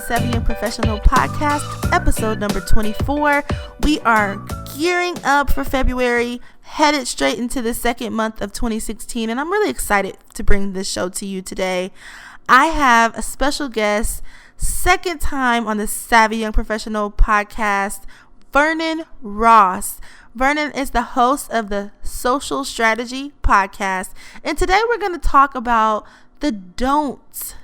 Savvy and Professional Podcast, episode number 24. We are gearing up for February, headed straight into the second month of 2016, and I'm really excited to bring this show to you today. I have a special guest, second time on the Savvy Young Professional Podcast, Vernon Ross. Vernon is the host of the Social Strategy Podcast, and today we're going to talk about the don'ts.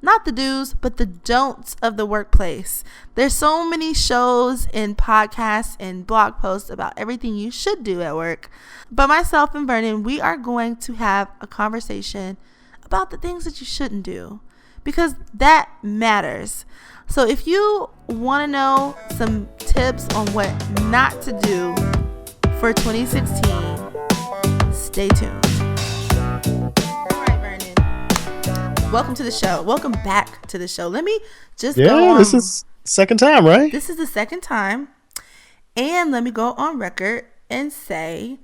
Not the do's, but the don'ts of the workplace. There's so many shows and podcasts and blog posts about everything you should do at work. But myself and Vernon, we are going to have a conversation about the things that you shouldn't do, because that matters. So if you want to know some tips on what not to do for 2016, stay tuned. Welcome to the show. Welcome back to the show. Let me just go on. This is second time, right? This is the second time. And let me go on record and say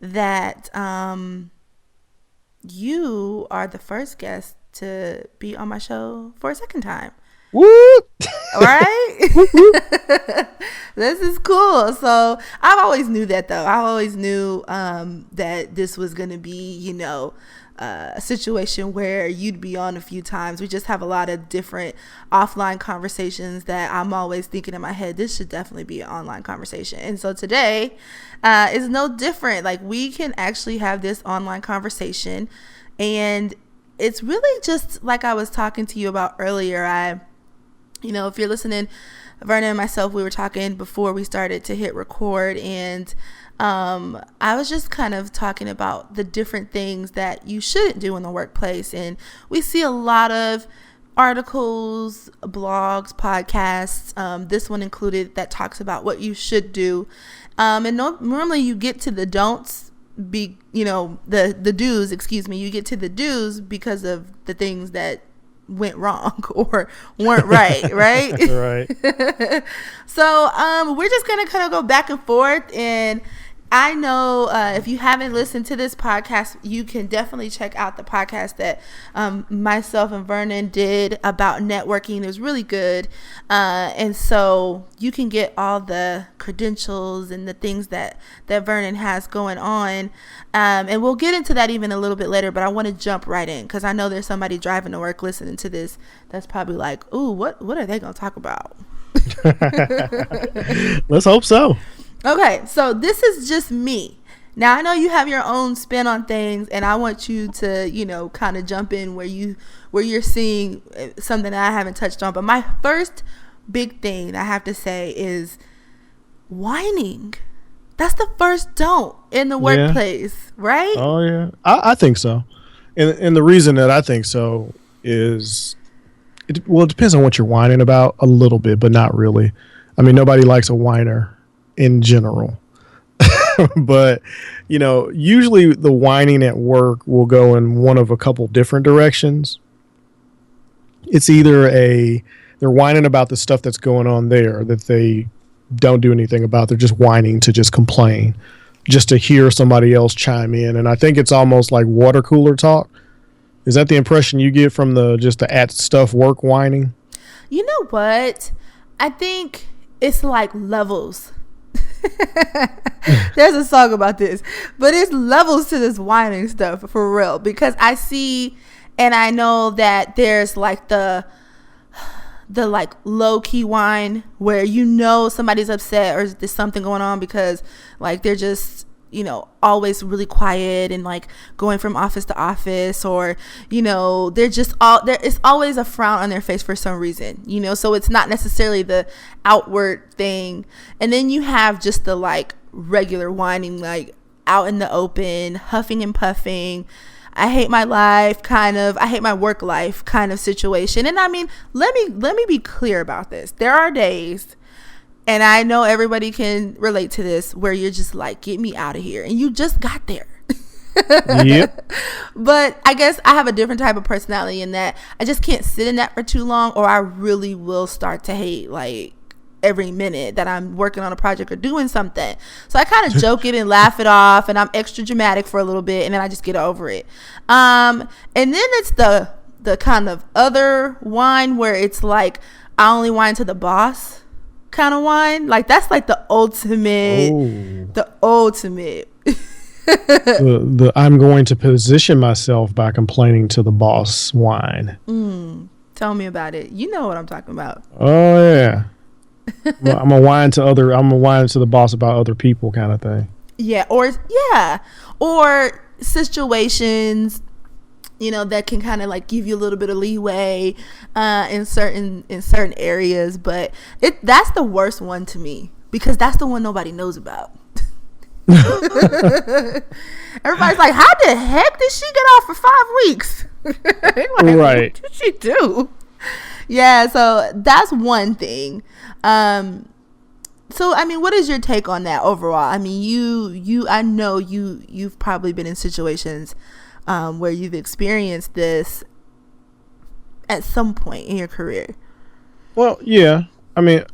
that you are the first guest to be on my show for a second time. Woo! All right? This is cool. So I've always knew that, though. I always knew that this was going to be, a situation where you'd be on a few times. We just have a lot of different offline conversations that I'm always thinking in my head, this should definitely be an online conversation. And so today is no different. Like, we can actually have this online conversation, and it's really just like I was talking to you about earlier. If you're listening, Vernon and myself, we were talking before we started to hit record, and I was just kind of talking about the different things that you shouldn't do in the workplace. And we see a lot of articles, blogs, podcasts, this one included, that talks about what you should do. Normally you get to the don'ts, the do's, you get to the do's because of the things that went wrong or weren't right. Right. Right. So we're just gonna kind of go back and forth, and I know if you haven't listened to this podcast, you can definitely check out the podcast that myself and Vernon did about networking. It was really good. And so you can get all the credentials and the things that Vernon has going on. And we'll get into that even a little bit later, but I want to jump right in because I know there's somebody driving to work listening to this that's probably like, ooh, what are they going to talk about? Let's hope so. Okay, so this is just me. Now, I know you have your own spin on things, and I want you to, kind of jump in where you're seeing something that I haven't touched on. But my first big thing I have to say is whining. That's the first don't in the workplace, right? Oh, yeah. I think so. And the reason that I think so is, it depends on what you're whining about a little bit, but not really. I mean, nobody likes a whiner in general. But, usually the whining at work will go in one of a couple different directions. It's either they're whining about the stuff that's going on there that they don't do anything about. They're just whining to just complain, just to hear somebody else chime in. And I think it's almost like water cooler talk. Is that the impression you get from the at stuff work whining? You know what? I think it's like levels. There's a song about this, but it's levels to this whining stuff for real, because I see and I know that there's like the like low key whine where somebody's upset or there's something going on because like they're just always really quiet and like going from office to office, or they're just it's always a frown on their face for some reason, so it's not necessarily the outward thing. And then you have just the like regular whining, like out in the open, huffing and puffing, I hate my life I hate my work life kind of situation. And I mean, let me be clear about this. There are days, and I know everybody can relate to this, where you're just like, get me out of here. And you just got there. Yep. But I guess I have a different type of personality in that I just can't sit in that for too long, or I really will start to hate like every minute that I'm working on a project or doing something. So I kind of joke it and laugh it off, and I'm extra dramatic for a little bit, and then I just get over it. And then it's the kind of other whine where it's like, I only whine to the boss kind of whine. Like, that's like the ultimate. Oh. The ultimate. the I'm going to position myself by complaining to the boss whine. Tell me about it. You know what I'm talking about. Oh yeah. I'm a whine to the boss about other people kind of thing. Yeah, or situations, you know, that can kind of like give you a little bit of leeway in certain areas, but that's the worst one to me, because that's the one nobody knows about. Everybody's like, how the heck did she get off for 5 weeks? Like, right. What did she do? Yeah, so that's one thing. So I mean, what is your take on that overall? I mean, I know you've probably been in situations where you've experienced this at some point in your career. Well, yeah. I mean,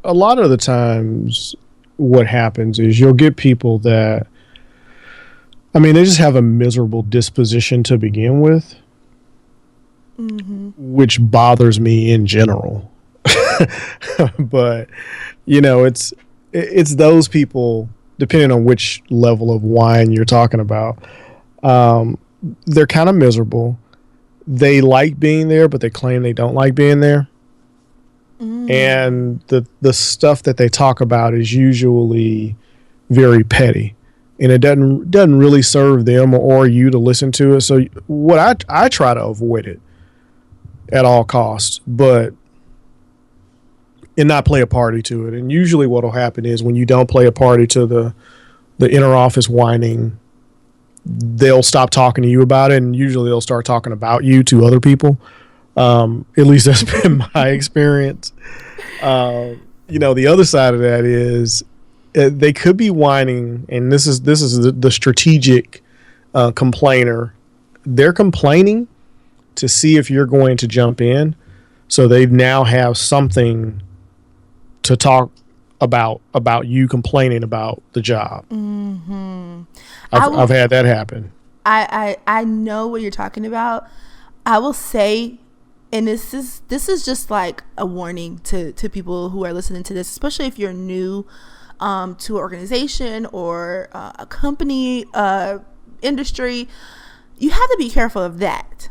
a lot of the times what happens is you'll get people that, I mean, they just have a miserable disposition to begin with, which bothers me in general. But, you know, it's those people, depending on which level of wine you're talking about, they're kind of miserable. They like being there, but they claim they don't like being there. And the stuff that they talk about is usually very petty, and it doesn't really serve them or you to listen to it. So what I try to avoid it at all costs, and not play a party to it. And usually what will happen is when you don't play a party to the inner office whining, they'll stop talking to you about it, and usually they'll start talking about you to other people. At least that's been my experience. You know, the other side of that is they could be whining, and this is the strategic complainer. They're complaining to see if you're going to jump in, so they now have something to talk about you complaining about the job. I've had that happen. I know what you're talking about. I will say, and this is just like a warning to people who are listening to this, especially if you're new to an organization or a company, industry. You have to be careful of that,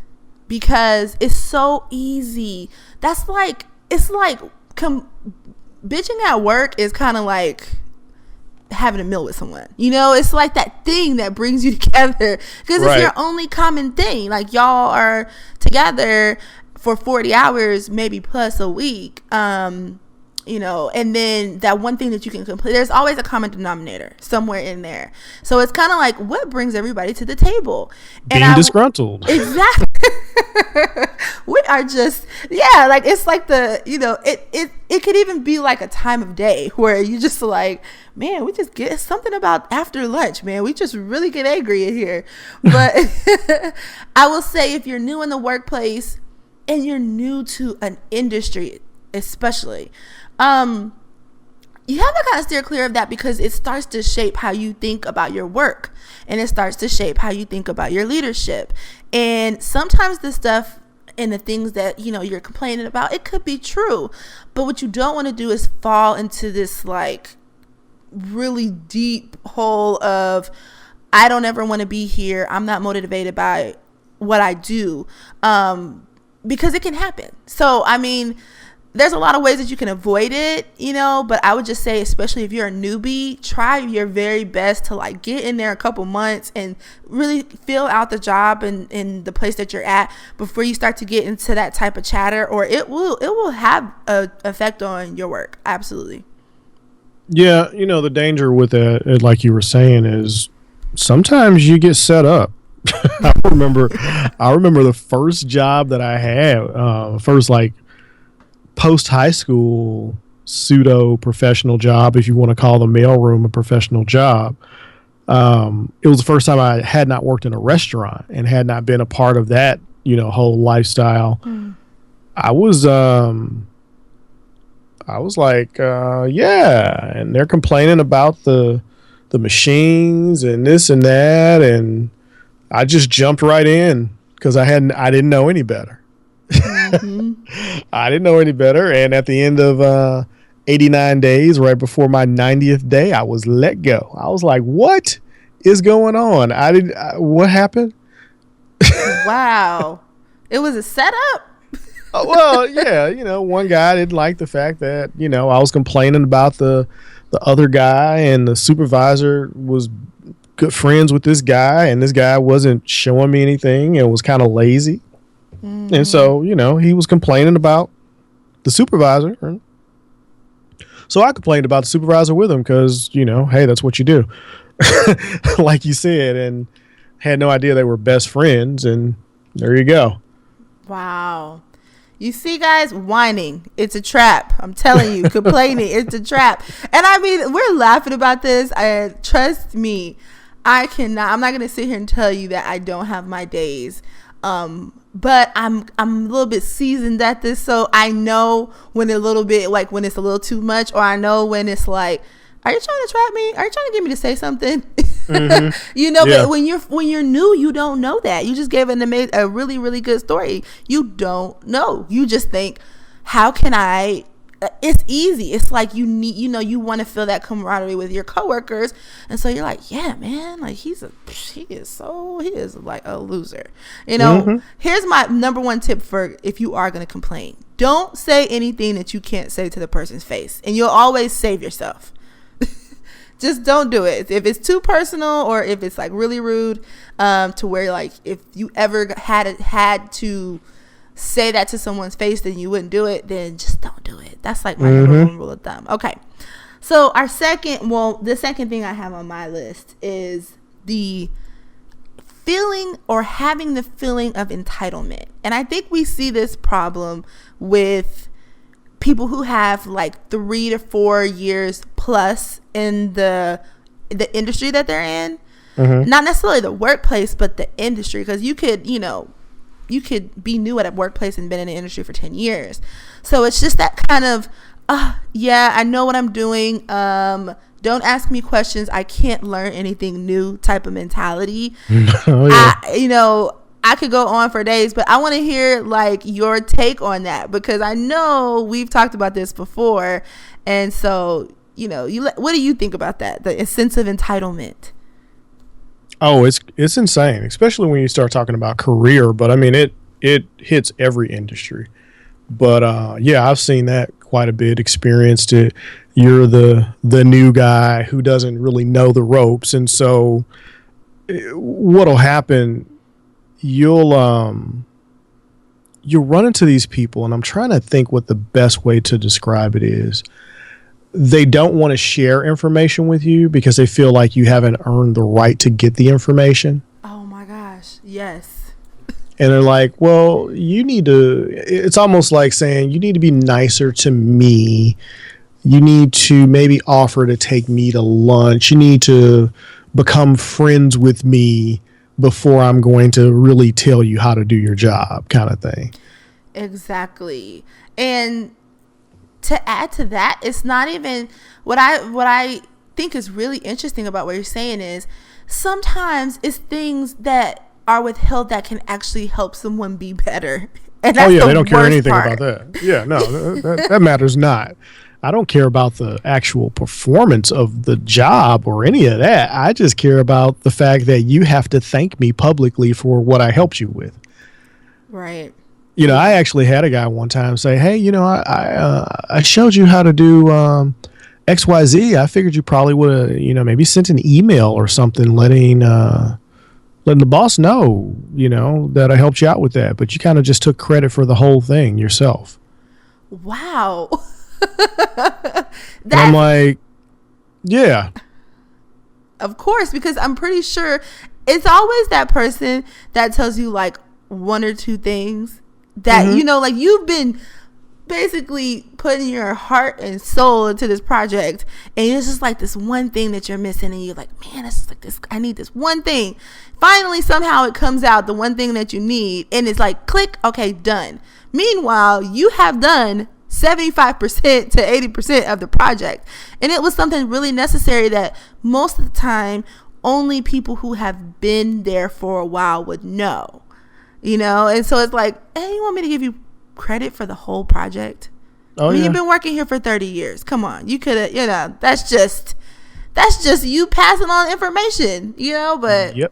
because it's so easy. That's like, it's like bitching at work is kind of like having a meal with someone, you know. It's like that thing that brings you together, because it's your only common thing. Like, y'all are together for 40 hours maybe plus a week, you know, and then that one thing that you can complete, there's always a common denominator somewhere in there. So it's kind of like, what brings everybody to the table? And being disgruntled. Exactly. We are just, like, it's like the, you know, it could even be like a time of day where you just like, man, we just get something about after lunch, man, we just really get angry in here. But I will say, if you're new in the workplace and you're new to an industry especially, you have to kind of steer clear of that, because it starts to shape how you think about your work, and it starts to shape how you think about your leadership. And sometimes the stuff and the things that, you know, you're complaining about, it could be true, but what you don't want to do is fall into this like really deep hole of, I don't ever want to be here, I'm not motivated by what I do, because it can happen. So I mean, there's a lot of ways that you can avoid it, you know, but I would just say, especially if you're a newbie, try your very best to like get in there a couple months and really feel out the job and in the place that you're at before you start to get into that type of chatter, or it will have an effect on your work. Absolutely. Yeah, you know, the danger with that, like you were saying, is sometimes you get set up. I remember the first job that I had, first like post high school pseudo professional job, if you want to call the mailroom a professional job. It was the first time I had not worked in a restaurant and had not been a part of that, you know, whole lifestyle. I was like, yeah, and they're complaining about the machines and this and that, and I just jumped right in because I didn't know any better. I didn't know any better. And at the end of 89 days, right before my 90th day, I was let go. I was like, what is going on? What happened? Wow. It was a setup? Well, yeah, one guy didn't like the fact that, I was complaining about the other guy, and the supervisor was good friends with this guy, and this guy wasn't showing me anything and was kind of lazy. Mm-hmm. And so, he was complaining about the supervisor. So I complained about the supervisor with him because, hey, that's what you do. Like you said, and had no idea they were best friends. And there you go. Wow. You see, guys, whining, it's a trap. I'm telling you, complaining, it's a trap. And I mean, we're laughing about this. Trust me, I'm not going to sit here and tell you that I don't have my days. But I'm a little bit seasoned at this. So I know when it's a little too much, or I know when it's like, are you trying to trap me? Are you trying to get me to say something? Mm-hmm. But when you're new, you don't know that. You just gave a really, really good story. You don't know. You just think, how can I? It's easy. It's like you need, you want to feel that camaraderie with your coworkers, and so you're like, yeah, man, like he is like a loser. Mm-hmm. Here's my number one tip for if you are going to complain: don't say anything that you can't say to the person's face, and you'll always save yourself. Just don't do it. If it's too personal, or if it's like really rude, to where like if you ever had to say that to someone's face, then you wouldn't do it. Then just don't do it. That's like my number one rule of thumb. Okay, so the second thing I have on my list is the feeling, or having the feeling of entitlement, and I think we see this problem with people who have like 3 to 4 years plus in the industry that they're in. Mm-hmm. Not necessarily the workplace, but the industry, because you could be new at a workplace and been in the industry for 10 years. So it's just that kind of, yeah, I know what I'm doing. Don't ask me questions. I can't learn anything new type of mentality. Oh, yeah. I could go on for days, but I want to hear like your take on that, because I know we've talked about this before. And so, what do you think about that? The sense of entitlement. Oh, it's insane, especially when you start talking about career. But I mean, it hits every industry. But yeah, I've seen that quite a bit. Experienced it. You're the new guy who doesn't really know the ropes, and so what'll happen? You'll run into these people, and I'm trying to think what the best way to describe it is. They don't want to share information with you because they feel like you haven't earned the right to get the information. Oh my gosh, yes. And they're like, well, it's almost like saying you need to be nicer to me. You need to maybe offer to take me to lunch. You need to become friends with me before I'm going to really tell you how to do your job, kind of thing. Exactly. And to add to that, it's not even what I think is really interesting about what you're saying is sometimes it's things that are withheld that can actually help someone be better. And that's they don't care anything about that. Yeah, no, that matters not. I don't care about the actual performance of the job or any of that. I just care about the fact that you have to thank me publicly for what I helped you with. Right. I actually had a guy one time say, hey, I showed you how to do XYZ. I figured you probably would have, maybe sent an email or something letting the boss know, that I helped you out with that. But you kind of just took credit for the whole thing yourself. Wow. And I'm like, yeah. Of course, because I'm pretty sure it's always that person that tells you like one or two things that, like you've been basically putting your heart and soul into this project, and it's just like this one thing that you're missing, and you're like, man, it's just like this, I need this one thing. Finally, somehow it comes out, the one thing that you need, and it's like, click, okay, done. Meanwhile, you have done 75% to 80% of the project, and it was something really necessary that most of the time only people who have been there for a while would know, and so it's like, hey, you want me to give you credit for the whole project? Oh, I mean, yeah. you've been working here for 30 years. Come on. You could have, that's just you passing on information, but Yep.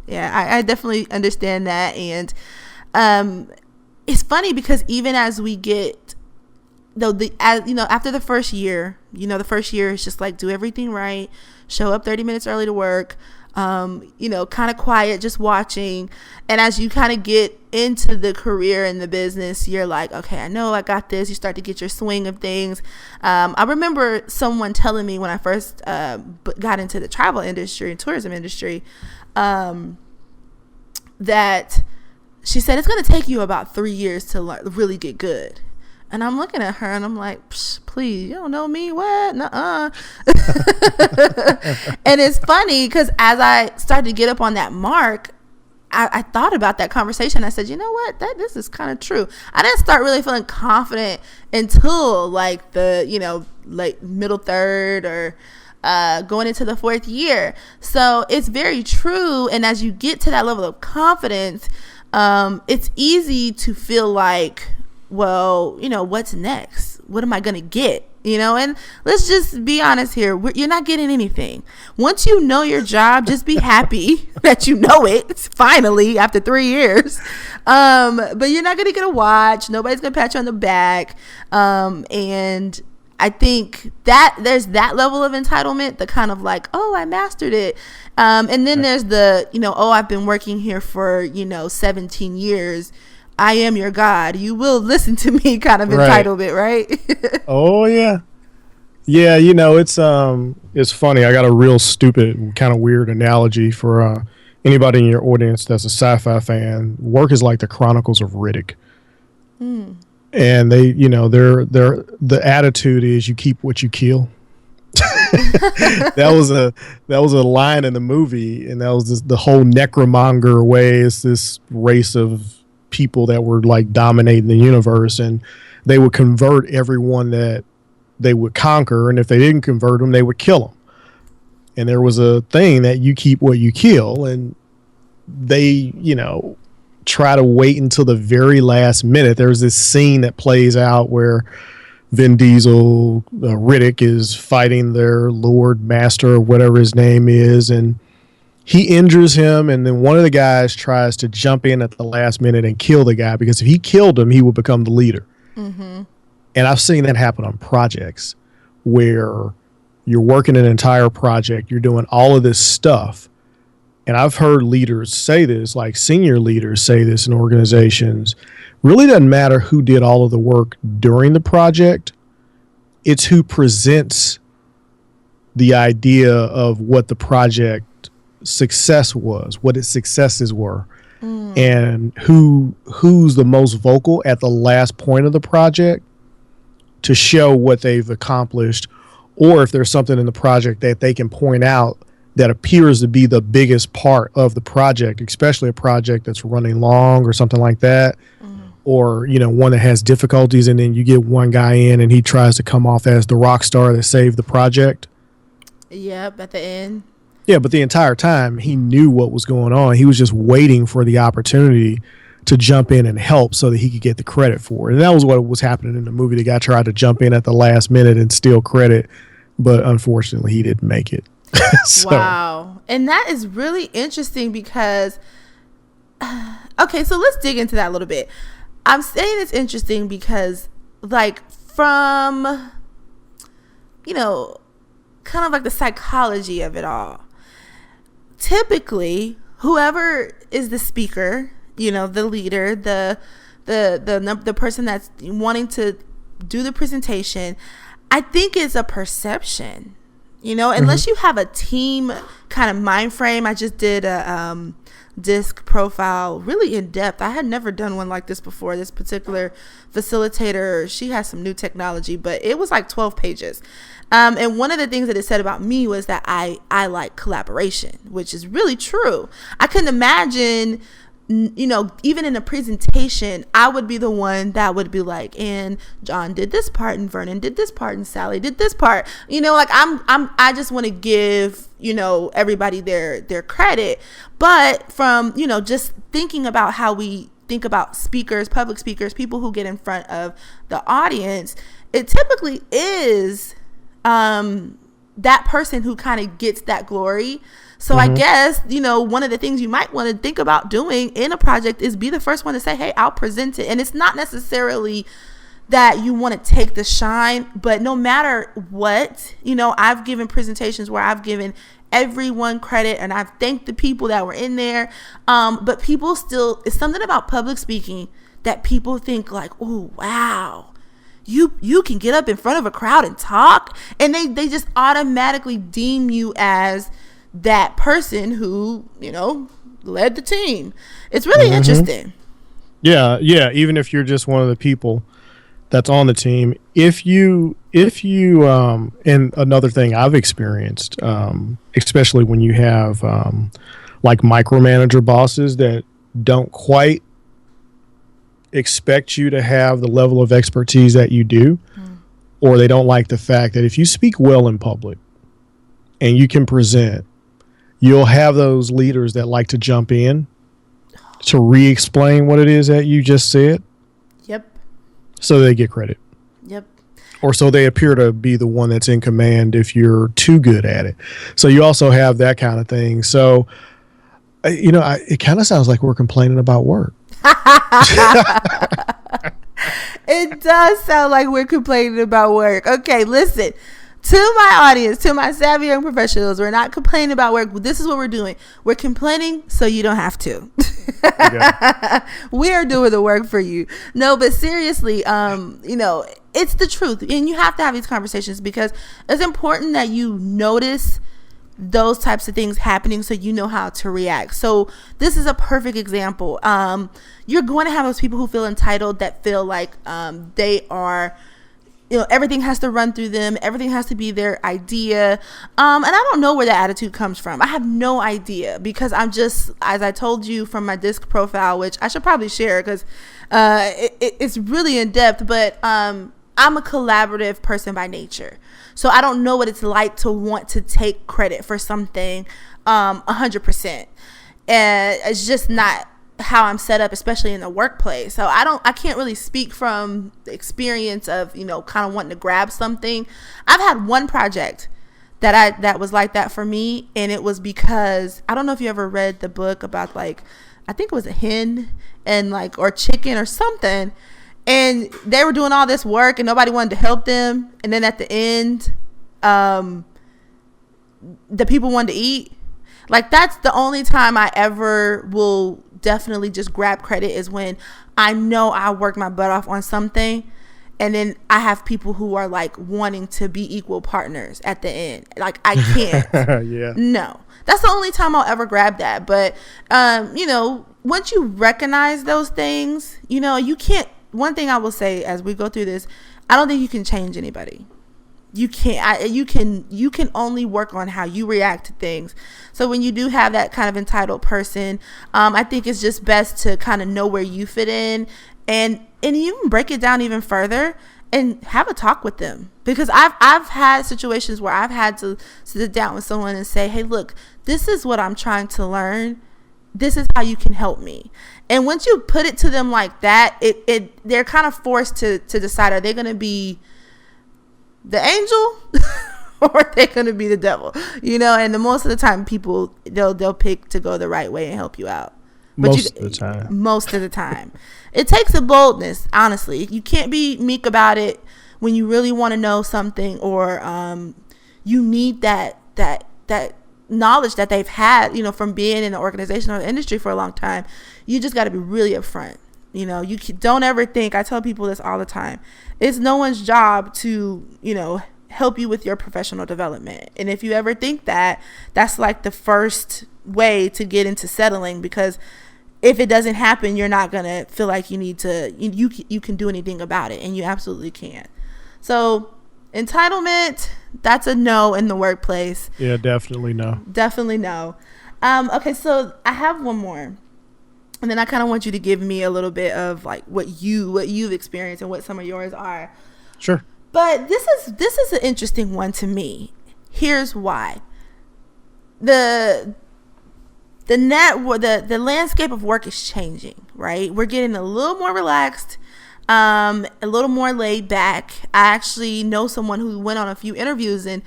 yeah, I definitely understand that. And it's funny because even as we get, after the first year, the first year is just like, do everything right, show up 30 minutes early to work, kind of quiet, just watching. And as you kind of get into the career and the business, you're like, okay, I know I got this. You start to get your swing of things. I remember someone telling me when I first got into the travel industry and tourism industry, that she said, it's going to take you about 3 years to really get good. And I'm looking at her and I'm like, please, you don't know me? What? Nuh-uh. And it's funny because as I started to get up on that mark, I thought about that conversation. I said, you know what? This is kind of true. I didn't start really feeling confident until like the, like middle third or going into the fourth year. So it's very true. And as you get to that level of confidence, it's easy to feel like, well, what's next? What am I going to get? And let's just be honest here. You're not getting anything. Once you know your job, just be happy that you know it finally after 3 years. But you're not going to get a watch. Nobody's going to pat you on the back. And I think that there's that level of entitlement, the kind of like, oh, I mastered it. And then there's the, I've been working here for, 17 years. I am your God. You will listen to me kind of entitlement, right? Oh, yeah. Yeah, it's funny. I got a real stupid, kind of weird analogy for anybody in your audience that's a sci-fi fan. Work is like the Chronicles of Riddick. And they, the attitude is you keep what you kill. that was a line in the movie, and that was the whole necromonger way. It's this race of people that were like dominating the universe, and they would convert everyone that they would conquer, and if they didn't convert them, they would kill them. And there was a thing that you keep what you kill, and they try to wait until the very last minute. There's this scene that plays out where Vin Diesel, Riddick, is fighting their Lord Master or whatever his name is, and he injures him, and then one of the guys tries to jump in at the last minute and kill the guy, because if he killed him, he would become the leader. Mm-hmm. And I've seen that happen on projects where you're working an entire project, you're doing all of this stuff. And I've heard leaders say this, like senior leaders say this in organizations. Really doesn't matter who did all of the work during the project. It's who presents the idea of what the project success was, what its successes were, and who's the most vocal at the last point of the project to show what they've accomplished, or if there's something in the project that they can point out that appears to be the biggest part of the project, especially a project that's running long or something like that, or one that has difficulties, and then you get one guy in and he tries to come off as the rock star that saved the project. Yep, at the end. Yeah, but the entire time he knew what was going on. He was just waiting for the opportunity to jump in and help so that he could get the credit for it. And that was what was happening in the movie. The guy tried to jump in at the last minute and steal credit, but unfortunately he didn't make it. So. Wow. And that is really interesting because, okay, so let's dig into that a little bit. I'm saying it's interesting because, like, from, kind of like the psychology of it all. Typically, whoever is the speaker, the leader, the person that's wanting to do the presentation, I think it's a perception, unless you have a team kind of mind frame. I just did a disc profile really in depth. I had never done one like this before. This particular facilitator, she has some new technology, but it was like 12 pages. And one of the things that it said about me was that I like collaboration, which is really true. I couldn't imagine, even in a presentation, I would be the one that would be like, and John did this part, and Vernon did this part, and Sally did this part. I just want to give, everybody their credit. But from, just thinking about how we think about speakers, public speakers, people who get in front of the audience, it typically is that person who kind of gets that glory. So I guess, one of the things you might want to think about doing in a project is be the first one to say, hey, I'll present it. And it's not necessarily that you want to take the shine, but no matter what, I've given presentations where I've given everyone credit and I've thanked the people that were in there. But people still, it's something about public speaking that people think like, oh, wow. You can get up in front of a crowd and talk, and they just automatically deem you as that person who, led the team. It's really interesting. Yeah. Even if you're just one of the people that's on the team, if you, and another thing I've experienced, especially when you have like micromanager bosses that don't quite expect you to have the level of expertise that you do, or they don't like the fact that if you speak well in public and you can present, you'll have those leaders that like to jump in to re-explain what it is that you just said. Yep. So they get credit. Yep. Or so they appear to be the one that's in command if you're too good at it. So you also have that kind of thing. So, it kind of sounds like we're complaining about work. It does sound like we're complaining about work. Okay, listen. To my audience, to my savvy young professionals, we're not complaining about work. This is what we're doing. We're complaining so you don't have to. We are doing the work for you. No, but seriously, it's the truth. And you have to have these conversations because it's important that you notice those types of things happening so you know how to react. So this is a perfect example. You're going to have those people who feel entitled, that feel like they are, everything has to run through them. Everything has to be their idea. And I don't know where that attitude comes from. I have no idea because I'm just, as I told you from my disc profile, which I should probably share because it's really in depth, but I'm a collaborative person by nature. So I don't know what it's like to want to take credit for something 100%. And it's just not how I'm set up, especially in the workplace. So I can't really speak from the experience of, kind of wanting to grab something. I've had one project that was like that for me. And it was because, I don't know if you ever read the book about I think it was a hen and or chicken or something. And they were doing all this work and nobody wanted to help them. And then at the end, the people wanted to eat. That's the only time I ever will definitely just grab credit, is when I know I worked my butt off on something. And then I have people who are wanting to be equal partners at the end. I can't. Yeah. No, that's the only time I'll ever grab that. But, once you recognize those things, you can't. One thing I will say as we go through this, I don't think you can change anybody. You can't. You can only work on how you react to things. So when you do have that kind of entitled person, I think it's just best to kind of know where you fit in, and even break it down even further and have a talk with them. Because I've had situations where I've had to sit down with someone and say, hey, look, this is what I'm trying to learn. This is how you can help me. And once you put it to them like that, they're kind of forced to decide, are they going to be the angel or are they going to be the devil? And most of the time people, they'll pick to go the right way and help you out. Most of the time. It takes a boldness, honestly. You can't be meek about it when you really want to know something, or you need that knowledge that they've had, from being in the organization or the industry for a long time. You just got to be really upfront. You don't ever think, I tell people this all the time, it's no one's job to, help you with your professional development. And if you ever think that, that's the first way to get into settling, because if it doesn't happen, you're not going to feel like you need to, you can do anything about it, and you absolutely can't. So entitlement, that's a no in the workplace. Yeah, definitely no. Definitely no. Okay, so I have one more. And then I kind of want you to give me a little bit of what you've experienced and what some of yours are. Sure. But this is an interesting one to me. Here's why. the landscape of work is changing, right? We're getting a little more relaxed, a little more laid back. I actually know someone who went on a few interviews, and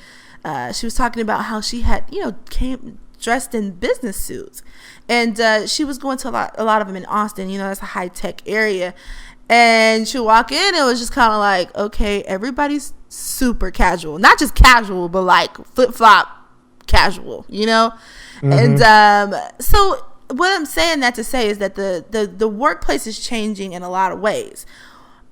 she was talking about how she had, came dressed in business suits, and she was going to a lot of them in Austin. That's a high tech area, and she walk in, it was just kind of like, okay, everybody's super casual, not just casual, but like flip flop casual, Mm-hmm. And so what I'm saying that to say is that the workplace is changing in a lot of ways.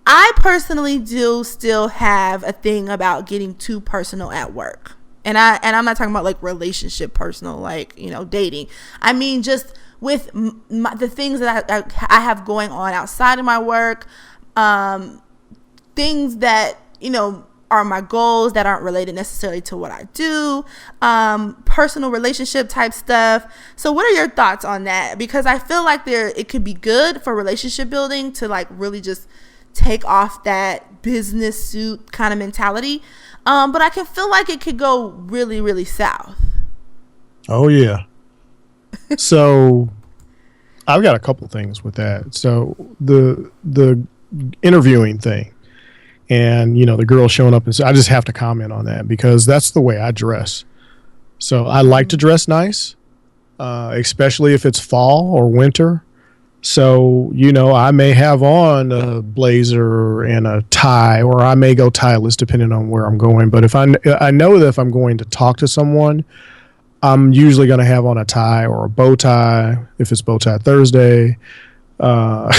I personally do still have a thing about getting too personal at work. And I'm not talking about like relationship personal, like, dating. I mean, just with the things that I have going on outside of my work, things that, are my goals that aren't related necessarily to what I do, personal relationship type stuff. So what are your thoughts on that? Because I feel like it could be good for relationship building to like really just take off that business suit kind of mentality. But I can feel like it could go really, really south. Oh, yeah. So I've got a couple things with that. So the interviewing thing, and, the girl showing up, and so I just have to comment on that because that's the way I dress. So I like to dress nice, especially if it's fall or winter. So, I may have on a blazer and a tie, or I may go tieless depending on where I'm going. But if I know that if I'm going to talk to someone, I'm usually going to have on a tie or a bow tie if it's bow tie Thursday. But,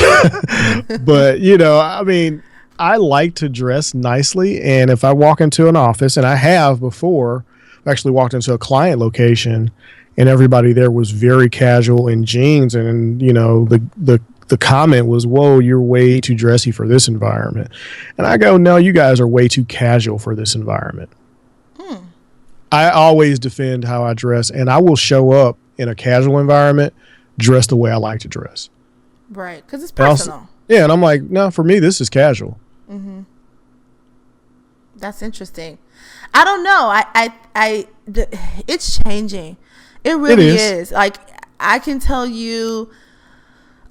I mean, I like to dress nicely. And if I walk into an office, and I have before, I've actually walked into a client location and everybody there was very casual in jeans. And, the comment was, whoa, you're way too dressy for this environment. And I go, no, you guys are way too casual for this environment. I always defend how I dress, and I will show up in a casual environment dressed the way I like to dress. Right, because it's personal. And I'm like, no, for me, this is casual. Mm-hmm. That's interesting. I don't know. It's changing. It really is. Like, I can tell you,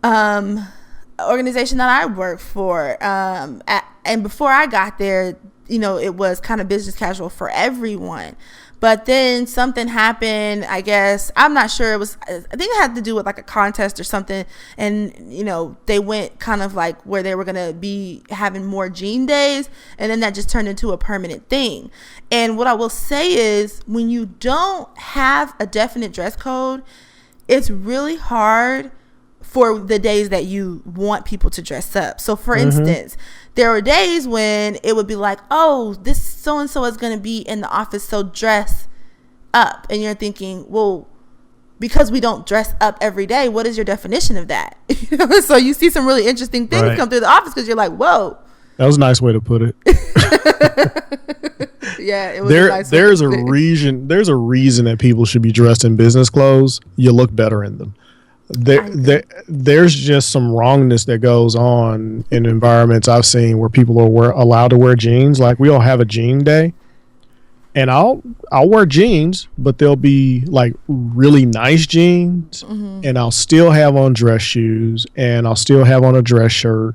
organization that I work for, and before I got there, it was kind of business casual for everyone. But then something happened, I guess. I'm not sure. I think it had to do with like a contest or something. And, they went kind of like where they were going to be having more jean days. And then that just turned into a permanent thing. And what I will say is when you don't have a definite dress code, it's really hard for the days that you want people to dress up. So for instance, there were days when it would be like, oh, this so-and-so is going to be in the office, so dress up. And you're thinking, well, because we don't dress up every day, what is your definition of that? So you see some really interesting things come through the office because you're like, whoa. That was a nice way to put it. Yeah, it was a nice way there's a reason that people should be dressed in business clothes. You look better in them. There's just some wrongness that goes on in environments I've seen where people are allowed to wear jeans. Like we all have a jean day, and I'll wear jeans, but they'll be like really nice jeans, and I'll still have on dress shoes, and I'll still have on a dress shirt,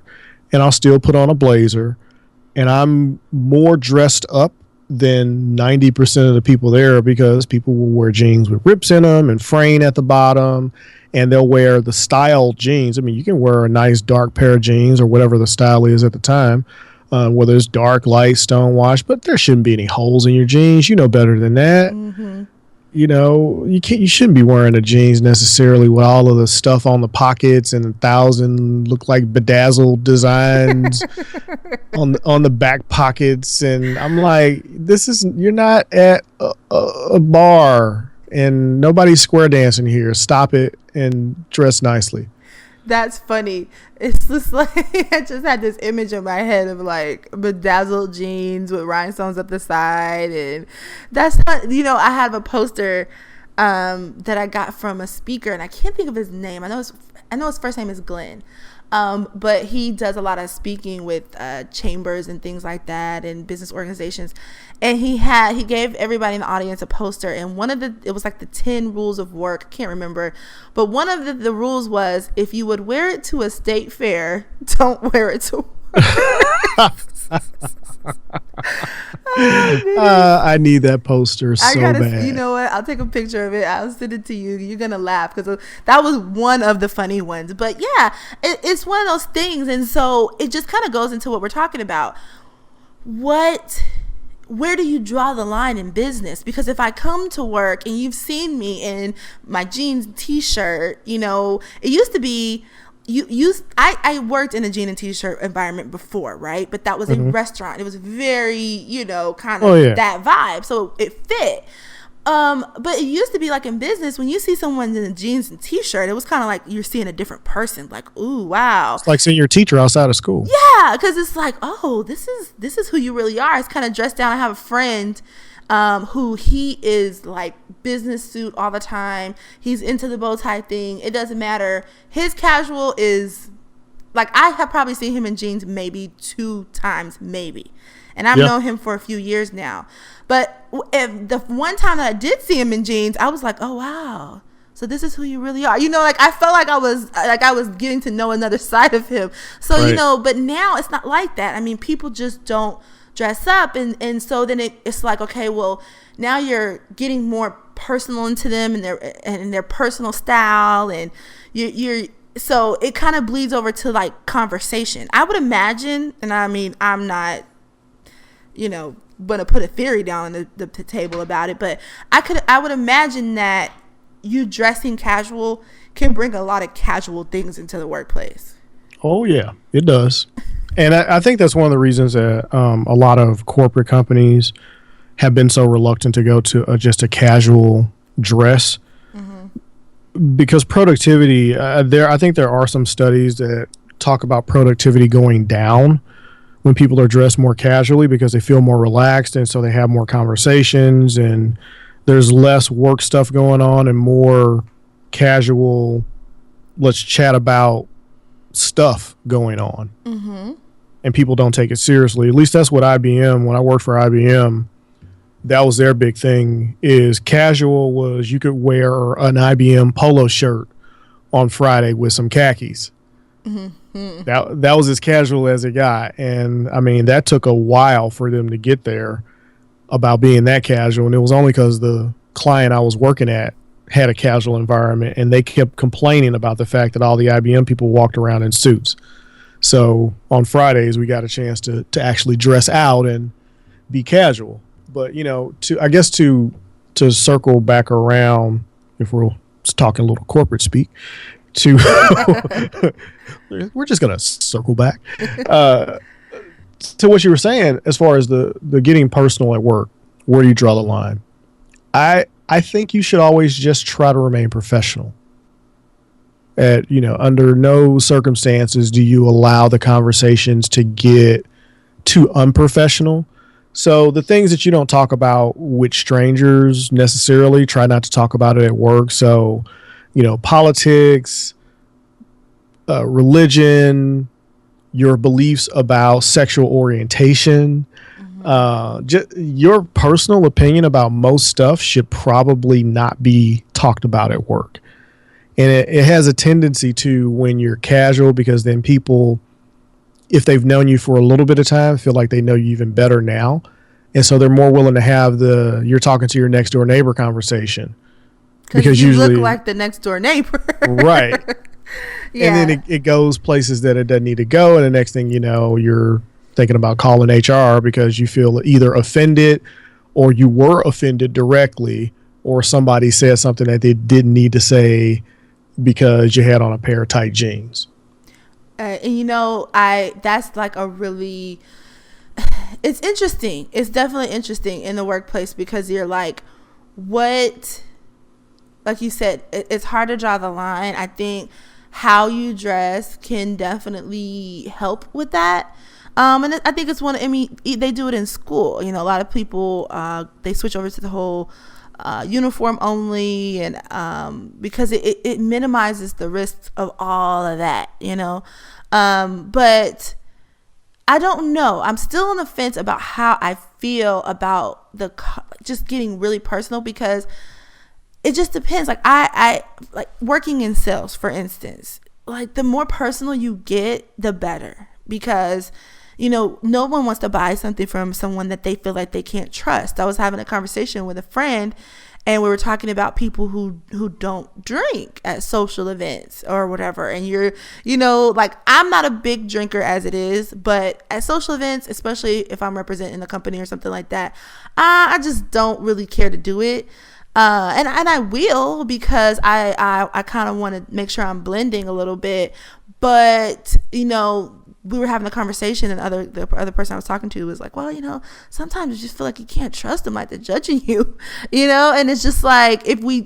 and I'll still put on a blazer, and I'm more dressed up than 90% of the people there because people will wear jeans with rips in them and fraying at the bottom. And they'll wear the style jeans. I mean, you can wear a nice dark pair of jeans or whatever the style is at the time, whether it's dark, light, stonewash, but there shouldn't be any holes in your jeans. You know better than that. You shouldn't be wearing the jeans necessarily with all of the stuff on the pockets and 1,000 look like bedazzled designs on the back pockets. And I'm like, you're not at a bar. And nobody's square dancing here. Stop it and dress nicely. That's funny. It's just like I just had this image in my head of like bedazzled jeans with rhinestones up the side, and that's not. I have a poster that I got from a speaker, and I can't think of his name. I know his first name is Glenn. But he does a lot of speaking with chambers and things like that and business organizations. And he gave everybody in the audience a poster, and it was like the 10 rules of work. I can't remember, but one of the rules was, if you would wear it to a state fair, don't wear it to work. I need that poster so bad. You know what? I'll take a picture of it. I'll send it to you. You're gonna laugh because that was one of the funny ones. But yeah, it's one of those things, and so it just kind of goes into what we're talking about. Where do you draw the line in business? Because if I come to work and you've seen me in my jeans t-shirt, it used to be. I worked in a jean and t-shirt environment before, right? But that was a restaurant. It was very, kind of that vibe. So it fit. But it used to be like in business, when you see someone in jeans and t-shirt, it was kind of like you're seeing a different person. Like, ooh, wow. It's like seeing your teacher outside of school. Yeah, because it's like, oh, this is who you really are. It's kind of dressed down. I have a friend who he is like business suit all the time. He's into the bow tie thing. It doesn't matter. His casual is like, I have probably seen him in jeans maybe 2 times, maybe. And I've known him for a few years now. But if the one time that I did see him in jeans, I was like, oh, wow. So this is who you really are. I felt like I was getting to know another side of him. So, right. But now it's not like that. I mean, people just don't dress up. And so then it's like, okay, well, now you're getting more personal into them and their personal style. And so it kind of bleeds over to like conversation. I would imagine, and I mean, I'm not, going to put a theory down on the table about it, but I would imagine that you dressing casual can bring a lot of casual things into the workplace. Oh yeah, it does. And I think that's one of the reasons that a lot of corporate companies have been so reluctant to go to just a casual dress, because productivity, I think there are some studies that talk about productivity going down when people are dressed more casually, because they feel more relaxed, and so they have more conversations, and there's less work stuff going on and more casual, let's chat about stuff going on. And people don't take it seriously. At least that's what IBM, when I worked for IBM, that was their big thing, is casual was you could wear an IBM polo shirt on Friday with some khakis. That was as casual as it got. And I mean, that took a while for them to get there about being that casual. And it was only because the client I was working at had a casual environment, and they kept complaining about the fact that all the IBM people walked around in suits. So on Fridays, we got a chance to actually dress out and be casual. But, to circle back around, if we're talking a little corporate speak, we're just going to circle back to what you were saying as far as the getting personal at work. Where do you draw the line? I think you should always just try to remain professional. Under no circumstances do you allow the conversations to get too unprofessional. So the things that you don't talk about with strangers necessarily, try not to talk about it at work. So, politics, religion, your beliefs about sexual orientation, just your personal opinion about most stuff should probably not be talked about at work. And it has a tendency to, when you're casual, because then people, if they've known you for a little bit of time, feel like they know you even better now. And so they're more willing to have you're talking to your next door neighbor conversation. Because you look like the next door neighbor. Right. Yeah. And then it goes places that it doesn't need to go. And the next thing you know, you're thinking about calling HR because you feel either offended, or you were offended directly, or somebody said something that they didn't need to say because you had on a pair of tight jeans. And that's like it's interesting. It's definitely interesting in the workplace, because you're like, like you said, it's hard to draw the line. I think how you dress can definitely help with that. And I think it's they do it in school. A lot of people, they switch over to the whole uniform only, and because it minimizes the risks of all of that, but I don't know. I'm still on the fence about how I feel about just getting really personal, because it just depends. Like I like working in sales, for instance, like the more personal you get, the better, because no one wants to buy something from someone that they feel like they can't trust. I was having a conversation with a friend, and we were talking about people who don't drink at social events or whatever. And like, I'm not a big drinker as it is, but at social events, especially if I'm representing a company or something like that, I just don't really care to do it. And I will, because I kind of want to make sure I'm blending a little bit. But, we were having a conversation, and the other person I was talking to was like, well, sometimes you just feel like you can't trust them, like they're judging you, and it's just like, if we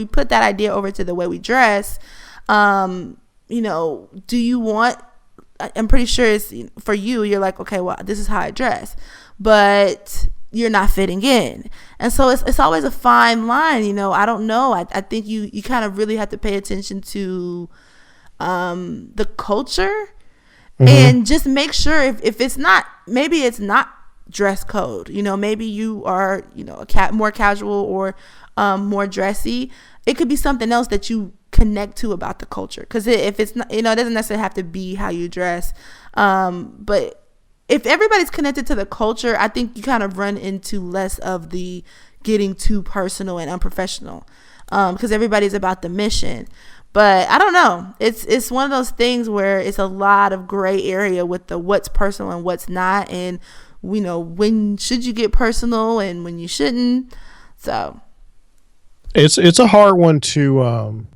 put that idea over to the way we dress, do you want, I'm pretty sure it's for you're like, okay, well, this is how I dress, but you're not fitting in. And so it's always a fine line. I don't know. I think you kind of really have to pay attention to the culture. Mm-hmm. And just make sure if it's not, maybe it's not dress code, maybe you are, more casual or more dressy. It could be something else that you connect to about the culture. Because if it's not, it doesn't necessarily have to be how you dress. But if everybody's connected to the culture, I think you kind of run into less of the getting too personal and unprofessional, because everybody's about the mission. But I don't know. It's one of those things where it's a lot of gray area with the what's personal and what's not. And, when should you get personal and when you shouldn't. So it's a hard one to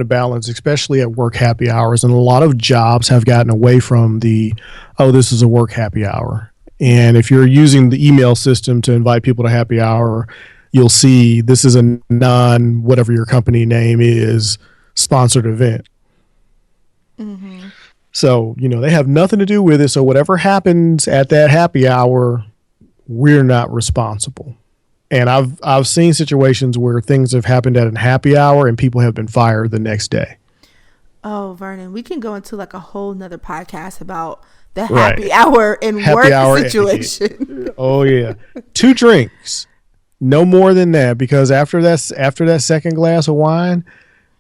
balance, especially at work happy hours. And a lot of jobs have gotten away from this is a work happy hour. And if you're using the email system to invite people to happy hour, you'll see this is a whatever your company name is, sponsored event. Mm-hmm. So, they have nothing to do with it. So whatever happens at that happy hour, we're not responsible. And I've seen situations where things have happened at a happy hour and people have been fired the next day. Oh, Vernon, we can go into like a whole nother podcast about the happy hour and work situation. Oh yeah. 2 drinks. No more than that, because after that second glass of wine,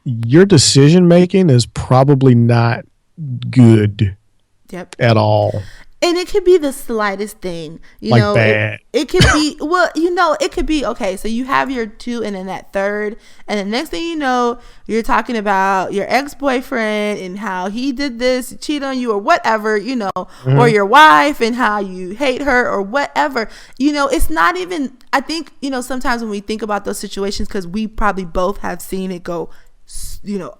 your decision making is probably not good. Yep. At all. And it could be the slightest thing, bad. It could be, it could be, okay, so you have your 2 and then that third, and the next thing you know, you're talking about your ex-boyfriend and how he did this, cheat on you or whatever, mm-hmm. or your wife and how you hate her or whatever. It's not even, I think, sometimes when we think about those situations, because we probably both have seen it go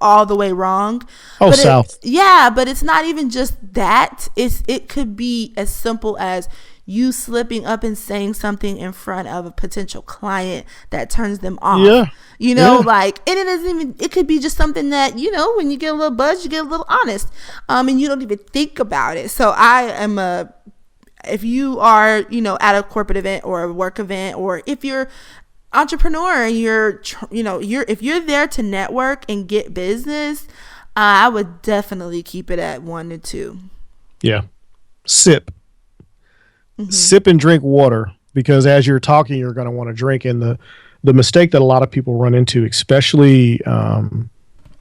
all the way wrong. Oh, south. But it's not even just that. It could be as simple as you slipping up and saying something in front of a potential client that turns them off. Yeah. And it isn't even, it could be just something that, when you get a little buzz, you get a little honest. And you don't even think about it. So if you are, at a corporate event or a work event, or if you're entrepreneur and if you're there to network and get business, I would definitely keep it at 1 to 2. Yeah. Sip and drink water, because as you're talking, you're going to want to drink. And the mistake that a lot of people run into, especially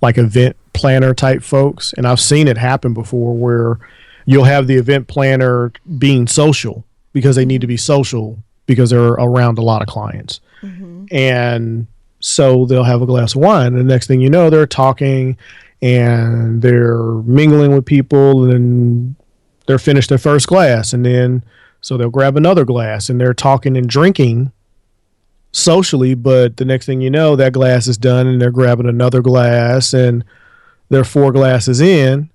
like event planner type folks, and I've seen it happen before, where you'll have the event planner being social because they need to be social because they're around a lot of clients. Mm-hmm. And so they'll have a glass of wine, and the next thing you know, they're talking and they're mingling with people, and they're finished their first glass, and then so they'll grab another glass, and they're talking and drinking socially, but the next thing you know, that glass is done and they're grabbing another glass, and they're 4 glasses in,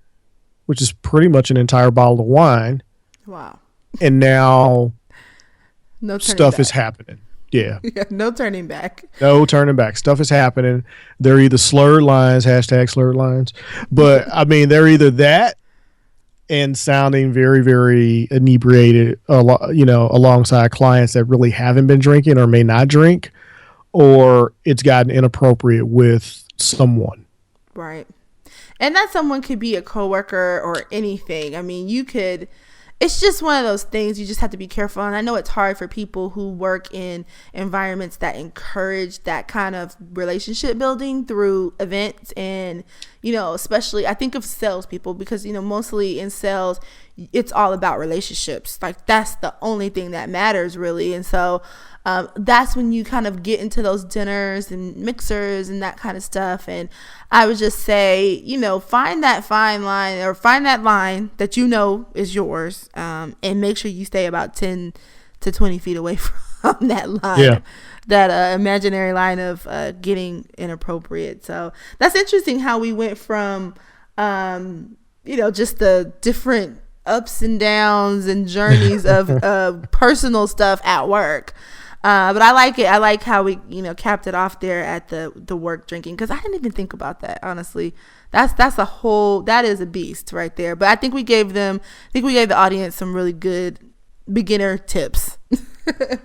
which is pretty much an entire bottle of wine. Wow. And now stuff is happening. Yeah. No turning back. No turning back. Stuff is happening. They're either slurred lines, #slurred lines. But I mean, they're either that, and sounding very, very inebriated, alongside clients that really haven't been drinking or may not drink, or it's gotten inappropriate with someone. Right. And that someone could be a coworker or anything. I mean, it's just one of those things you just have to be careful. And I know it's hard for people who work in environments that encourage that kind of relationship building through events. And, especially I think of salespeople because, mostly in sales, it's all about relationships. Like that's the only thing that matters really. And so that's when you kind of get into those dinners and mixers and that kind of stuff. And I would just say, find that fine line or find that line that is yours, and make sure you stay about 10 to 20 feet away from that line, that imaginary line of getting inappropriate. So that's interesting how we went from, just the different ups and downs and journeys of personal stuff at work. But I like it. I like how we, capped it off there at the work drinking, because I didn't even think about that. Honestly, that is a beast right there. But I think we gave the audience some really good beginner tips.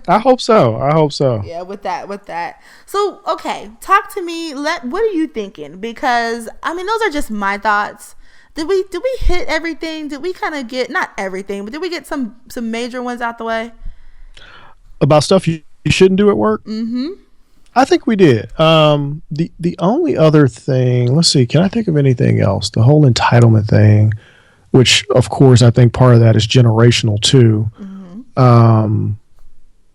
I hope so. Yeah, with that. So, okay, talk to me. What are you thinking? Because those are just my thoughts. Did we hit everything? Did we kind of get, not everything, but did we get some major ones out the way? About stuff you shouldn't do at work? Mm-hmm. I think we did. The only other thing, let's see, can I think of anything else? The whole entitlement thing, which of course I think part of that is generational too. Mm-hmm.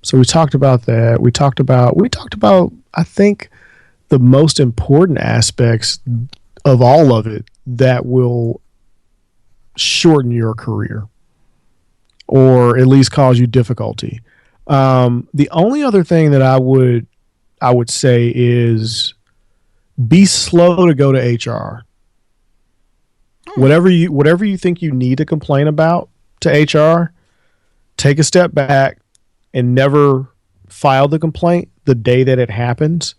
So we talked about that. We talked about, I think, the most important aspects of all of it that will shorten your career or at least cause you difficulty. The only other thing that I would say is be slow to go to HR. Whatever you think you need to complain about to HR, take a step back and never file the complaint the day that it happens.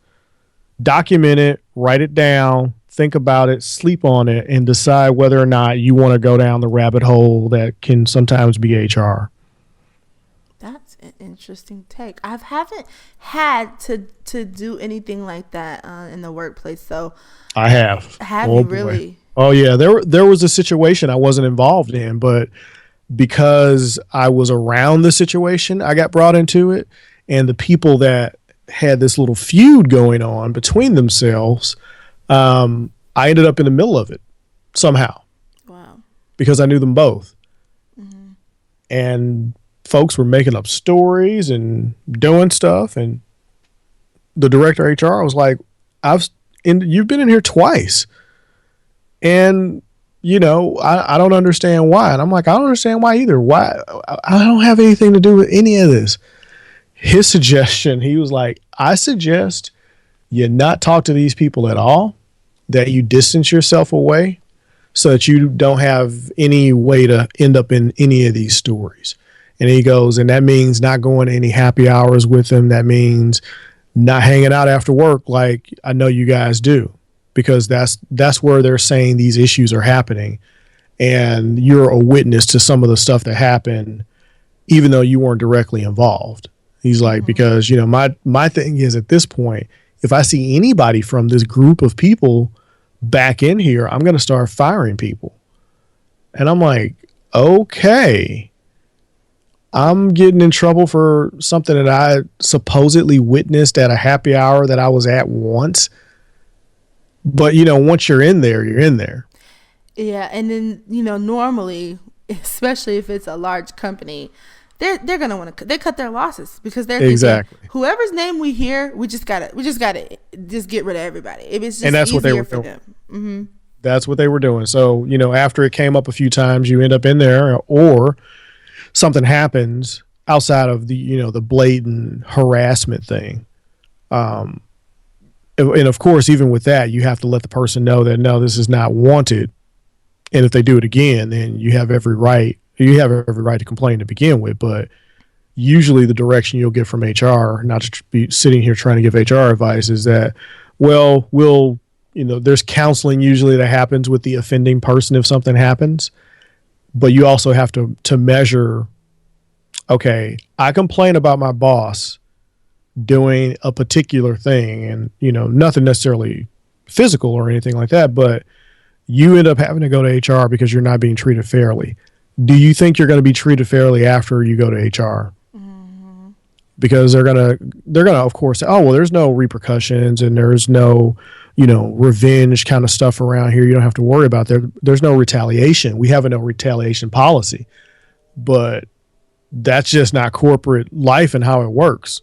Document it, write it down, think about it, sleep on it, and decide whether or not you want to go down the rabbit hole that can sometimes be HR. That's an interesting take. I haven't had to do anything like that in the workplace. So I have. Have you really? Oh yeah, there was a situation I wasn't involved in, but because I was around the situation, I got brought into it, and the people that had this little feud going on between themselves, I ended up in the middle of it somehow. Wow. Because I knew them both. Mm-hmm. And folks were making up stories and doing stuff, and the director of HR was like, you've been in here twice, and I don't understand why. And I'm like, I don't understand why either. Why? I don't have anything to do with any of this. His suggestion, he was like, I suggest you not talk to these people at all, that you distance yourself away so that you don't have any way to end up in any of these stories. And he goes, and that means not going to any happy hours with them. That means not hanging out after work like I know you guys do, because that's where they're saying these issues are happening. And you're a witness to some of the stuff that happened, even though you weren't directly involved. He's like, mm-hmm. because, my thing is at this point, if I see anybody from this group of people back in here, I'm going to start firing people. And I'm like, okay, I'm getting in trouble for something that I supposedly witnessed at a happy hour that I was at once. But, once you're in there, you're in there. Yeah. And then, normally, especially if it's a large company, they're going to want to, they cut their losses because they're exactly thinking, whoever's name we hear, we just gotta just get rid of everybody. If it's just and that's easier what they were for doing. them. Mm-hmm. That's what they were doing. So, after it came up a few times, you end up in there, or something happens outside of the, the blatant harassment thing. And of course, even with that, you have to let the person know that, no, this is not wanted. And if they do it again, then you have every right to complain to begin with. But usually the direction you'll get from HR, not to be sitting here trying to give HR advice, is that, well, there's counseling usually that happens with the offending person if something happens. but you also have to measure, okay, I complain about my boss doing a particular thing, and nothing necessarily physical or anything like that, but you end up having to go to HR because you're not being treated fairly. Do you think you're going to be treated fairly after you go to HR? Mm-hmm. Because they're gonna of course say, oh well, there's no repercussions and there's no revenge kind of stuff around here. You don't have to worry about there's no retaliation. We have a no retaliation policy, but that's just not corporate life and how it works.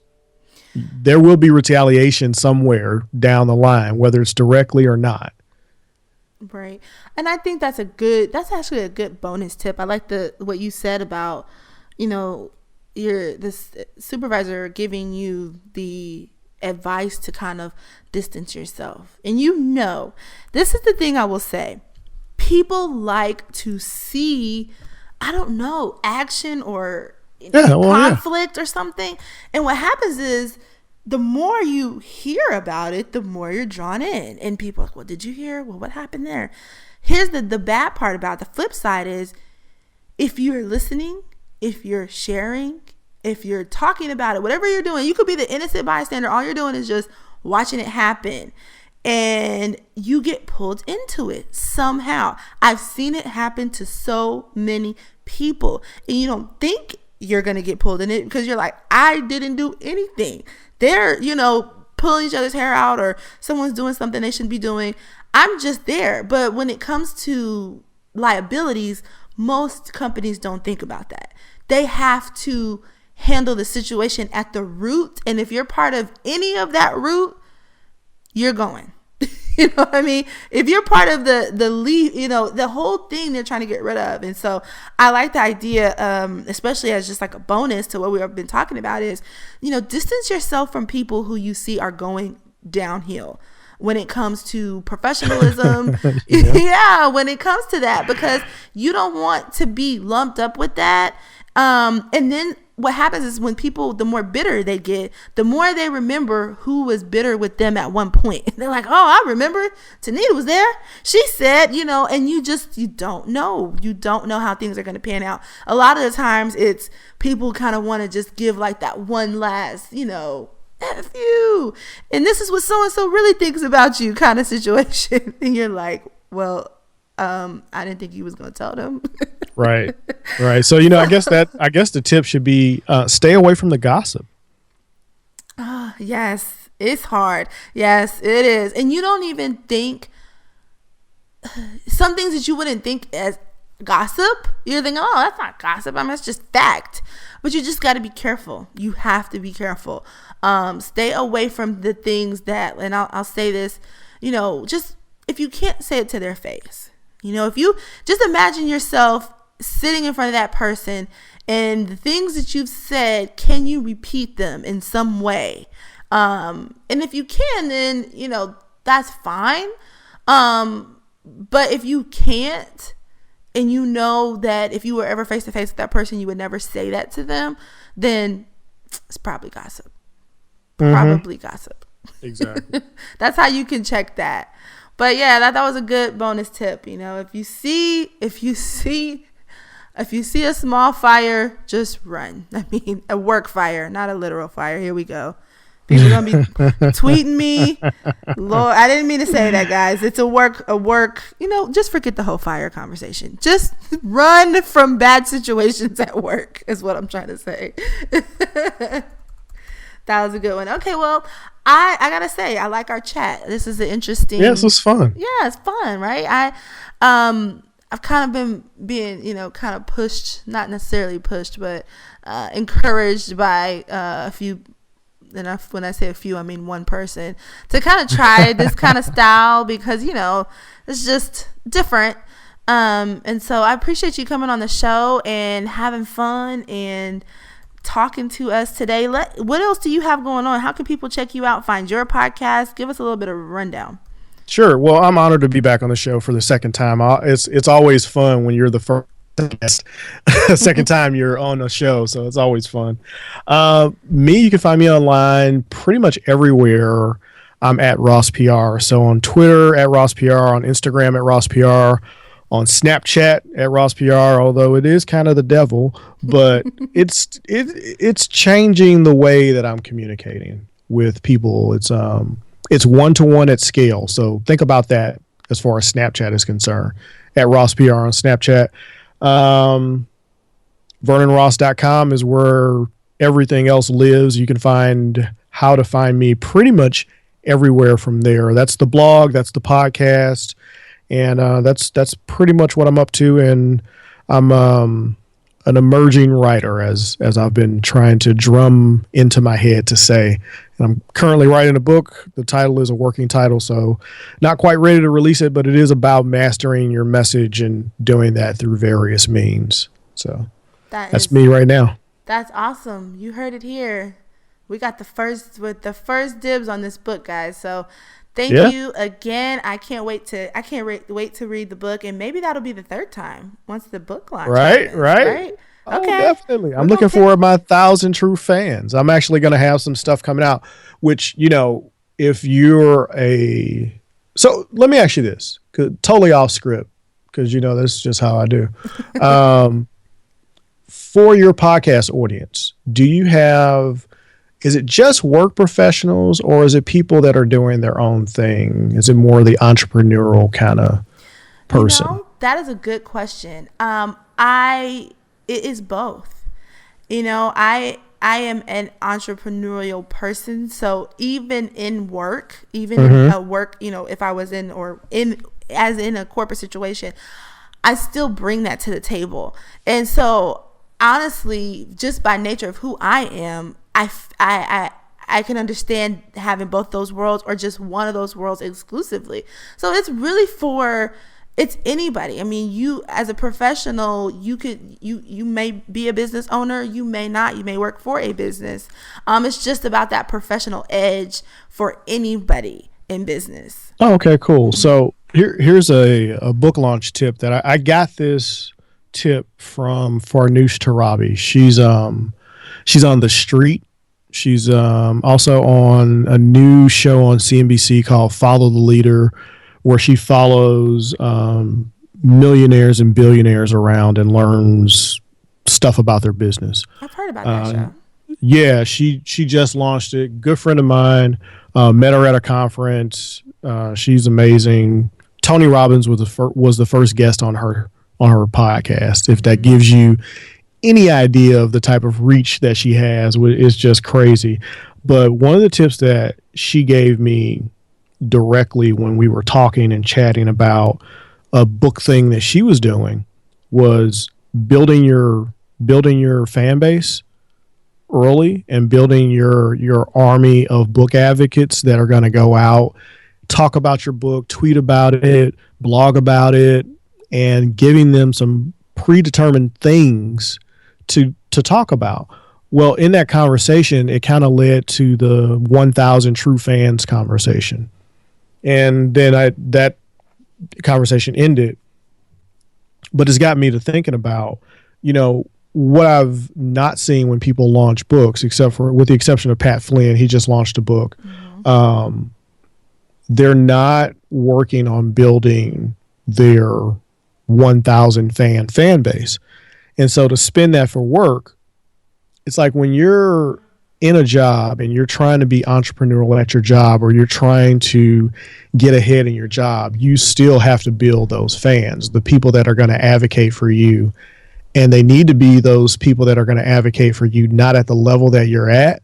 There will be retaliation somewhere down the line, whether it's directly or not. Right. And I think that's actually a good bonus tip. I like what you said about, this supervisor giving you the advice to kind of distance yourself. And this is the thing I will say. People like to see, I don't know, action or conflict or something. And what happens is, the more you hear about it, the more you're drawn in. And people are like, well, did you hear? Well, what happened there? Here's the bad part about it. The flip side is, if you're listening, if you're sharing, if you're talking about it, whatever you're doing, you could be the innocent bystander. All you're doing is just watching it happen. And you get pulled into it somehow. I've seen it happen to so many people. And you don't think you're going to get pulled in it because you're like, I didn't do anything. They're, pulling each other's hair out, or someone's doing something they shouldn't be doing. I'm just there. But when it comes to liabilities, most companies don't think about that. They have to handle the situation at the root. And if you're part of any of that root, you're going. You know what I mean? If you're part of the lead, the whole thing they're trying to get rid of. And so I like the idea, especially as just like a bonus to what we've been talking about, is, distance yourself from people who you see are going downhill when it comes to professionalism. Yeah, when it comes to that, because you don't want to be lumped up with that. And then what happens is, when people, the more bitter they get, the more they remember who was bitter with them at one point. And they're like, oh, I remember Tanida was there. She said, and you don't know. You don't know how things are going to pan out. A lot of the times it's people kind of want to just give like that one last, F you. And this is what so-and-so really thinks about you kind of situation. And you're like, well, I didn't think you was going to tell them. Right. So, I guess the tip should be, stay away from the gossip. Yes, it's hard. Yes, it is. And you don't even think some things that you wouldn't think as gossip. You're thinking, oh, that's not gossip. That's just fact. But you just got to be careful. You have to be careful. Stay away from the things that, and I'll say this, just if you can't say it to their face. If you just imagine yourself sitting in front of that person, and the things that you've said, can you repeat them in some way? And if you can, then, that's fine. But if you can't, and that if you were ever face to face with that person, you would never say that to them, then it's probably gossip. Probably gossip. Exactly. That's how you can check that. But yeah, that was a good bonus tip. If you see a small fire, just run. I mean, a work fire, not a literal fire. Here we go. People are gonna be tweeting me. Lord, I didn't mean to say that, guys. It's a work. Just forget the whole fire conversation. Just run from bad situations at work is what I'm trying to say. That was a good one. Okay, well, I gotta say, I like our chat. This is an interesting. Yeah, this was fun. Yeah, it's fun, right? I've kind of been being, kind of pushed, not necessarily pushed, but encouraged by a few. And when I say a few, I mean one person, to kind of try this kind of style, because it's just different. And so I appreciate you coming on the show and having fun and talking to us today. What else do you have going on? How can people check you out, find your podcast? Give us a little bit of a rundown. Sure. Well, I'm honored to be back on the show for the second time. It's always fun when you're the first guest. Second time you're on a show, so it's always fun. You can find me online pretty much everywhere. I'm at Ross PR. So on Twitter at Ross PR, on Instagram at Ross PR, on Snapchat at Ross PR, although it is kind of the devil, but it's changing the way that I'm communicating with people. It's one-to-one at scale. So think about that as far as Snapchat is concerned. At Ross PR on Snapchat. VernonRoss.com is where everything else lives. You can find how to find me pretty much everywhere from there. That's the blog, that's the podcast, and that's pretty much what I'm up to. And I'm an emerging writer, as I've been trying to drum into my head to say. And I'm currently writing a book. The title is a working title, so not quite ready to release it, but it is about mastering your message and doing that through various means. So that's me right now. That's awesome. You heard it here. We got the first dibs on this book, guys. So thank you again. I can't wait to read the book, and maybe that'll be the third time once the book launch happens, right? Oh, okay. Definitely. I'm looking for my 1,000 true fans. I'm actually going to have some stuff coming out, which, if you're so let me ask you this, totally off script, because, that's just how I do. For your podcast audience, is it just work professionals, or is it people that are doing their own thing? Is it more the entrepreneurial kind of person? That is a good question. It is both. I am an entrepreneurial person, so even in work, if I was in a corporate situation, I still bring that to the table. And so honestly, just by nature of who I am, I can understand having both those worlds or just one of those worlds exclusively. So it's really it's anybody. I mean, you as a professional, you may be a business owner, you may not, you may work for a business. It's just about that professional edge for anybody in business. Oh, okay, cool. So here's a book launch tip that I got this tip from Farnoosh Tarabi. She's on The Street. She's also on a new show on CNBC called Follow the Leader, where she follows millionaires and billionaires around and learns stuff about their business. I've heard about that show. Yeah, she just launched it. Good friend of mine. Met her at a conference. She's amazing. Tony Robbins was the first guest on her podcast. If that gives you any idea of the type of reach that she has, it's just crazy. But one of the tips that she gave me directly when we were talking and chatting about a book thing that she was doing was building your fan base early and building your army of book advocates that are going to go out, talk about your book, tweet about it, blog about it, and giving them some predetermined things to talk about. Well, in that conversation, it kind of led to the 1,000 true fans conversation. And then that conversation ended, but it's got me to thinking about, what I've not seen when people launch books, with the exception of Pat Flynn. He just launched a book. Mm-hmm. They're not working on building their 1,000 fan base. And so to spin that for work, it's like when you're in a job and you're trying to be entrepreneurial at your job, or you're trying to get ahead in your job, you still have to build those fans, the people that are going to advocate for you. And they need to be those people that are going to advocate for you, not at the level that you're at,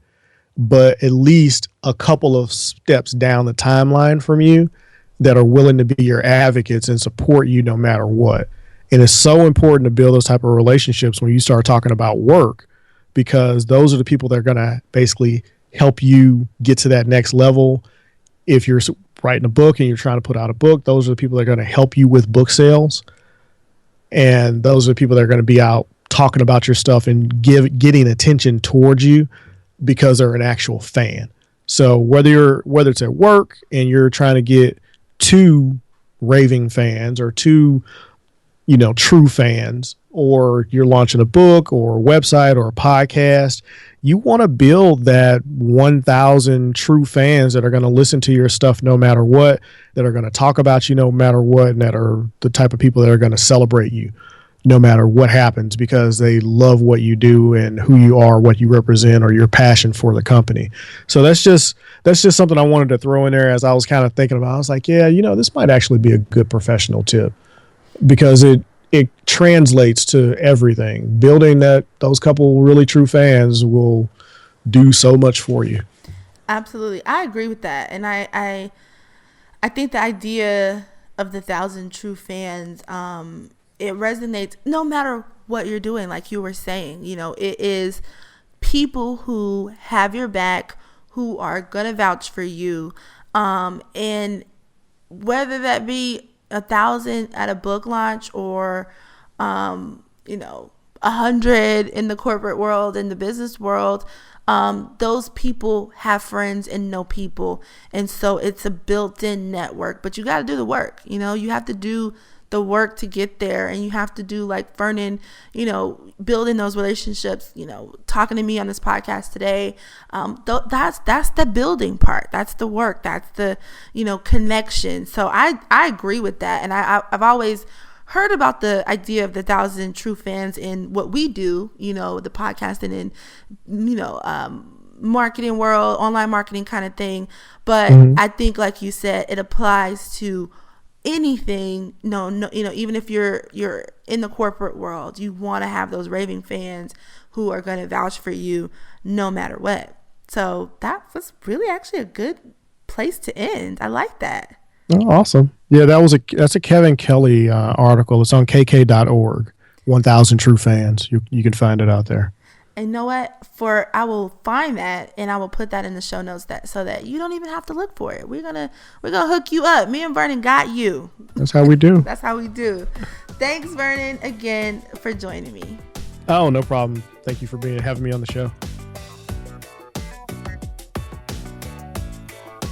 but at least a couple of steps down the timeline from you, that are willing to be your advocates and support you no matter what. And it's so important to build those type of relationships when you start talking about work, because those are the people that are going to basically help you get to that next level. If you're writing a book and you're trying to put out a book, those are the people that are going to help you with book sales. And those are the people that are going to be out talking about your stuff and getting attention towards you because they're an actual fan. So whether it's at work and you're trying to get 2 raving fans or 2, true fans, or you're launching a book or a website or a podcast, you want to build that 1,000 true fans that are going to listen to your stuff no matter what, that are going to talk about you no matter what, and that are the type of people that are going to celebrate you no matter what happens because they love what you do and who you are, what you represent, or your passion for the company. So that's just something I wanted to throw in there as I was kind of thinking about. I was like, yeah, this might actually be a good professional tip because it translates to everything. Building those couple really true fans will do so much for you. Absolutely. I agree with that. And I think the idea of the 1,000 true fans, it resonates no matter what you're doing. Like you were saying, it is people who have your back, who are going to vouch for you. And whether that be 1,000 at a book launch or, 100 in the corporate world, in the business world, those people have friends and know people. And so it's a built-in network, but you got to do the work. You have to do the work to get there, and you have to do like Vernon, building those relationships, talking to me on this podcast today. That's the building part. That's the work. That's the, connection. So I agree with that. And I've always heard about the idea of the 1,000 true fans in what we do, the podcasting and, marketing world, online marketing kind of thing. But I think, like you said, it applies to anything. Even if you're in the corporate world, you want to have those raving fans who are going to vouch for you no matter what. So that was really actually a good place to end. I like that. Oh, awesome. Yeah, that's a Kevin Kelly article. It's on kk.org. 1,000 true fans. You can find it out there. And you know what? I will find that and I will put that in the show notes so that you don't even have to look for it. We're gonna hook you up. Me and Vernon got you. That's how we do. That's how we do. Thanks, Vernon, again for joining me. Oh, no problem. Thank you for having me on the show.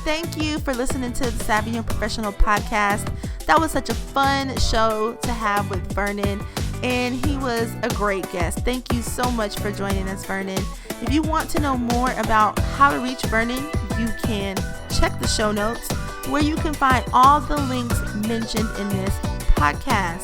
Thank you for listening to the Savvy and Professional podcast. That was such a fun show to have with Vernon, and he was a great guest. Thank you so much for joining us, Vernon. If you want to know more about how to reach Vernon, you can check the show notes where you can find all the links mentioned in this podcast.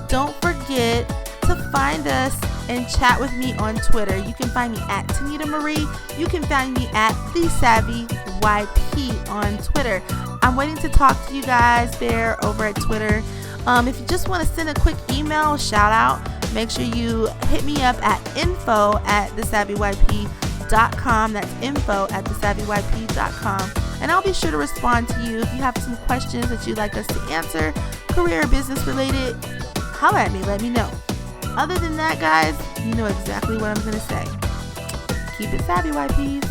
Don't forget to find us and chat with me on Twitter. You can find me at Tanida Marie. You can find me at The Savvy YP on Twitter. I'm waiting to talk to you guys there over at Twitter. If you just want to send a quick email, shout out, make sure you hit me up at info@thesavvyYP.com. That's info@thesavvyYP.com. And I'll be sure to respond to you. If you have some questions that you'd like us to answer, career or business related, holler at me, let me know. Other than that, guys, you know exactly what I'm going to say. Keep it savvy, YPs.